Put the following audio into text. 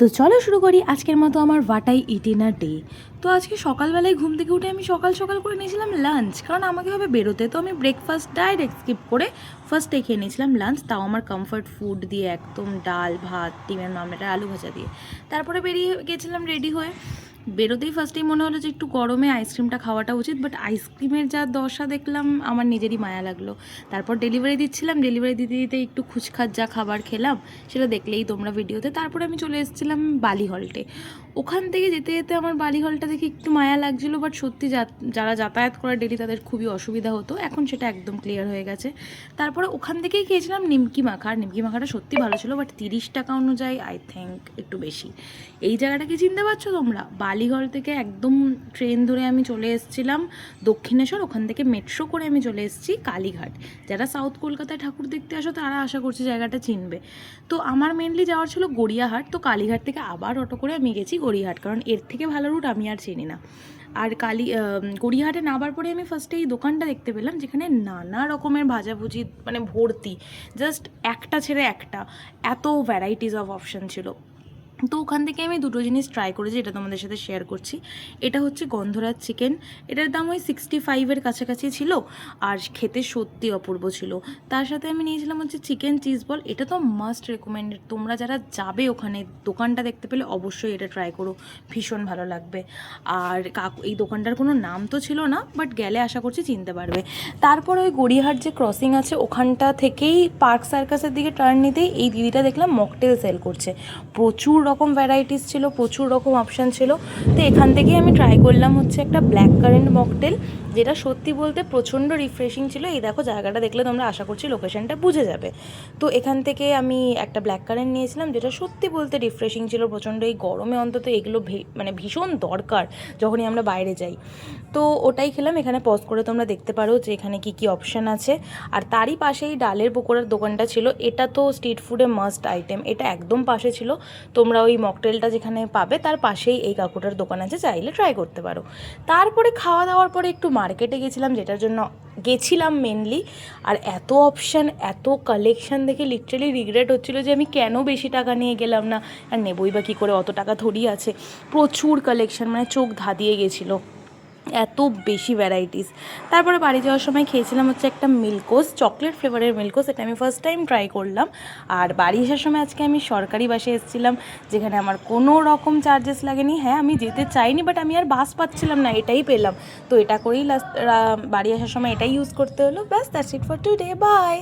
তো চলো শুরু করি আজকের মতো আমার ভাটাই ইটিনার ডে। তো আজকে সকালবেলায় ঘুম থেকে উঠে আমি সকাল সকাল করে নিয়েছিলাম লাঞ্চ, কারণ আমাকে হবে বেরোতে। তো আমি ব্রেকফাস্ট ডাইরেক্ট স্কিপ করে ফার্স্টে খেয়ে নিয়েছিলাম লাঞ্চ, তাও আমার কমফর্ট ফুড দিয়ে, একদম ডাল ভাত, ডিমের মামলেটা, আলু ভাজা দিয়ে। তারপরে বেরিয়ে গেছিলাম রেডি হয়ে। বেরোতেই ফার্স্টেই মনে হলো যে একটু গরমে আইসক্রিমটা খাওয়াটা উচিত, বাট আইসক্রিমের যা দশা দেখলাম আমার নিজেরই মায়া লাগলো। তারপর ডেলিভারি দিচ্ছিলাম, ডেলিভারি দিতে দিতে একটু খুচখাচ যা খাবার খেলাম সেটা দেখলেই তোমরা ভিডিওতে। তারপরে আমি চলে এসেছিলাম বালি হল্টে। ওখান থেকে যেতে যেতে আমার বালি হলটা দেখে একটু মায়া লাগছিলো, বাট সত্যি যারা যাতায়াত করে ডেলি তাদের খুবই অসুবিধা হতো, এখন সেটা একদম ক্লিয়ার হয়ে গেছে। তারপরে ওখান থেকেই খেয়েছিলাম নিমকি মাখা, আর নিমকি মাখাটা সত্যি ভালো ছিল, বাট 30 টাকা অনুযায়ী আই থিঙ্ক একটু বেশি। এই জায়গাটাকে চিনতে পারছো তোমরা? বালিহল থেকে একদম ট্রেন ধরে আমি চলে এসেছিলাম দক্ষিণেশ্বর, ওখান থেকে মেট্রো করে আমি চলে এসেছি কালীঘাট। যারা সাউথ কলকাতায় ঠাকুর দেখতে আসো তারা আশা করছি জায়গাটা চিনবে। তো আমার মেনলি যাওয়ার ছিল গড়িয়াহাট, তো কালীঘাট থেকে আবার অটো করে আমি গেছি গড়িয়াহাট, কারণ এর থেকে ভালো রুট আমি আর চিনি না। আর গড়িয়াহাটে নামার পরে আমি ফার্স্টে এই দোকানটা দেখতে পেলাম, যেখানে নানা রকমের ভাজাভুজি মানে ভর্তি, জাস্ট একটা ছেড়ে একটা, এত ভ্যারাইটিস অফ অপশান ছিল। তো ওখান থেকে আমি দুটো জিনিস ট্রাই করেছি, এটা তোমাদের সাথে শেয়ার করছি। এটা হচ্ছে গন্ধরাজ চিকেন, এটার দাম ওই 65-এর কাছাকাছি ছিল, আর খেতে সত্যি অপূর্ব ছিল। তার সাথে আমি নিয়েছিলাম হচ্ছে চিকেন চিজ বল, এটা তো মাস্ট রেকমেন্ডেড, তোমরা যারা যাবে ওখানে দোকানটা দেখতে পেলে অবশ্যই এটা ট্রাই করো, ভীষণ ভালো লাগবে। আর এই দোকানটার কোনো নাম তো ছিল না, বাট গেলে আশা করছি চিনতে পারবে। তারপর ওই গড়িয়াহাট যে ক্রসিং আছে ওখানটা থেকেই পার্ক সার্কাসের দিকে টার্ন নিতেই এই দিদিটা দেখলাম মকটেল সেল করছে। প্রচুর রকম ভ্যারাইটিস ছিল, প্রচুর রকম অপশান ছিল। তো এখান থেকেই আমি ট্রাই করলাম হচ্ছে একটা ব্ল্যাক কারেন্ট মকটেল, যেটা সত্যি বলতে প্রচণ্ড রিফ্রেশিং ছিল। এই দেখো জায়গাটা দেখলে তোমরা আশা করছি লোকেশনটা বুঝে যাবে। তো এখান থেকে আমি একটা ব্ল্যাক কারেন্ট নিয়েছিলাম, যেটা সত্যি বলতে রিফ্রেশিং ছিল প্রচণ্ড। এই গরমে অন্তত এগুলো মানে ভীষণ দরকার যখনই আমরা বাইরে যাই। তো ওটাই খেলাম। এখানে পজ করে তোমরা দেখতে পারো যে এখানে কি কি অপশান আছে। আর তারই পাশেই ডালের পকোড়ার দোকানটা ছিল, এটা তো স্ট্রিট ফুডে মাস্ট আইটেম, এটা একদম পাশে ছিল। তোমরা ওই মকটেলটা যেখানে পাবে তার পাশেই এই কাকুটার দোকান আছে, চাইলে ট্রাই করতে পারো। তারপরে খাওয়া দাওয়ার পরে একটু মার্কেটে গেছিলাম, যেটার জন্য গেছিলাম মেনলি। আর এত অপশান, এত কালেকশান দেখে লিটারালি রিগ্রেট হচ্ছিলো যে আমি কেন বেশি টাকা নিয়ে গেলাম না, আর নেবই বা কী করে, অত টাকা থরি আছে। প্রচুর কালেকশান, মানে চোখ ধাঁধিয়ে গেছিলো, এত বেশি ভ্যারাইটিস। তারপরে বাড়ি যাওয়ার সময় খেয়েছিলাম হচ্ছে একটা মিল্কোস, চকলেট ফ্লেভারের মিল্কোস, এটা আমি ফার্স্ট টাইম ট্রাই করলাম। আর বাড়ি আসার সময় আজকে আমি সরকারি বাসে এসেছিলাম, যেখানে আমার কোনো রকম চার্জেস লাগেনি। হ্যাঁ, আমি যেতে চাইনি, বাট আমি আর বাস পাচ্ছিলাম না, এটাই পেলাম। তো এটা করেই বাড়ি আসার সময় এটাই ইউজ করতে হলো। ব্যাস, that's it for today, by.